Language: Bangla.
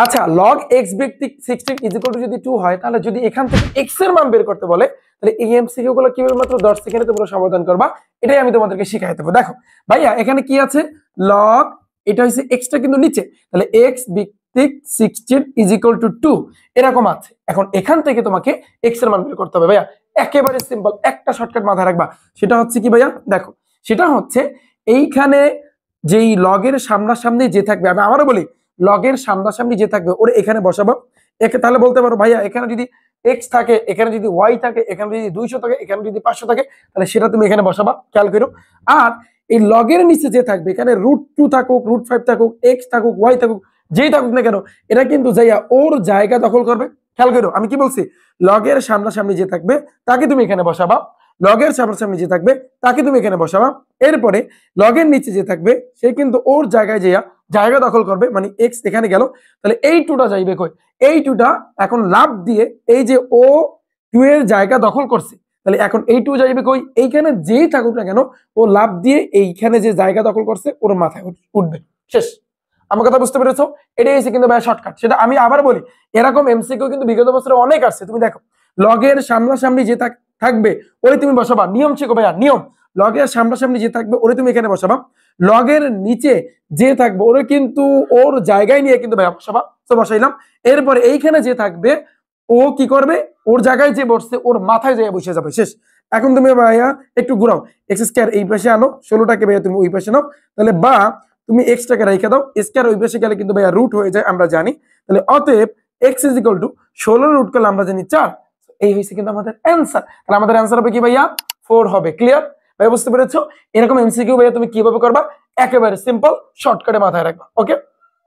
আচ্ছা log x ভিত্তিক 16 ইজ ইকুয়াল টু যদি 2 হয় তাহলে যদি এখান থেকে x এর মান বের করতে বলে তাহলে এই এমসিকিউ গুলো কিভাবে মাত্র 10 সেকেন্ডে তোমরা সমাধান করবা এটাই আমি তোমাদেরকে শিখাই দেব। দেখো ভাইয়া এখানে কি আছে log এটা হইছে x টা কিন্তু নিচে, তাহলে x ভিত্তিক 16 ইজ ইকুয়াল টু 2 এরকম আছে। এখন এখান থেকে তোমাকে x এর মান বের করতে হবে ভাইয়া, একেবারে সিম্পল একটা শর্টকাট মাথায় রাখবা। সেটা হচ্ছে কি ভাইয়া, দেখো সেটা হচ্ছে এইখানে যেই লগের সামনাসামনি যে থাকবে, আমি আবারও বলি লগের সামনাসামনি যে থাকবে ওরে এখানে বসাবো। তাহলে বলতে পারো ভাইয়া এখানে যদি x থাকে, এখানে যদি y থাকে, এখানে যদি 200 থাকে, এখানে যদি 500 থাকে, তাহলে সেটা তুমি এখানে বসাবা, খেয়াল করো। আর এই লগের নিচে যে থাকবে এখানে √2 থাকুক, √5 থাকুক, x থাকুক, y থাকুক, যেই থাকুক না কেন এটা কিন্তু যাইয়া ওর জায়গা দখল করবে। খেয়াল করো আমি কি বলছি, লগের সামনাসামনি যে থাকবে তাকে তুমি এখানে বসাবা, লগের সামনাসামনি যে থাকবে তাকে তুমি এখানে বসাবা। এরপরে লগের নিচে যে থাকবে সে কিন্তু ওর জায়গায় যাইয়া জায়গা দখল করবে, মানে x এখানে গেল, তাহলে এই 2টা যাইবে কই, এই 2টা এখন লাভ দিয়ে এই যে ও 2 এর জায়গা দখল করছে, তাহলে এখন এই 2 যাইবে কই, এইখানে যেই থাকুক না কেন ও লাভ দিয়ে এইখানে যে জায়গা দখল করছে ওর মাথায় উঠবে। শেষ। আমার কথা বুঝতে পেরেছো? এটাই হচ্ছে কিন্তু ভাই শর্টকাট। সেটা আমি আবার বলি, এরকম এমসিকিউ কিন্তু বিগত বছরে অনেক আসছে। তুমি দেখো লগের সামনাসামনি যে থাকবে ওরে তুমি বসাবা, নিয়ম শেখো ভাইয়া, নিয়ম। লগের সামনাসামনি যে থাকবে ওরে তুমি এখানে বসাবা, লগের নিচে যে থাকবে ওরে কিন্তু ওর জায়গায় নিয়ে কিন্তু ভাইয়া বসাবা, তো বসাইলাম। এরপরে এইখানে যে থাকবে ও কি করবে, ওর জায়গায় যে বসছে ওর মাথায় যেয়ে বসে যাবে। শেষ। এখন তুমি ভাইয়া একটু ঘুরাও, এক্স স্কয়ার এই পাশে আনো, 16টাকে ভাইয়া তুমি ওই পাশে নাও, তাহলে বা তুমি এক্স টাকে রেখে দাও, স্কয়ার ওই পাশে গেলে কিন্তু ভাইয়া রুট হয়ে যায় আমরা জানি। তাহলে অতএব X is equal to 16 root করলে আমরা জানি 4। এই হয়েছে কিন্তু আমাদের অ্যান্সার। তাহলে আমাদের অ্যান্সার হবে কি ভাইয়া, 4 হবে। ক্লিয়ার ভাই, বুঝতে পেরেছো? এরকম এমসিকিউ ভাইয়া তুমি কিভাবে করবা, একেবারে সিম্পল শর্টকাটে মাথায় রাখবা। ওকে।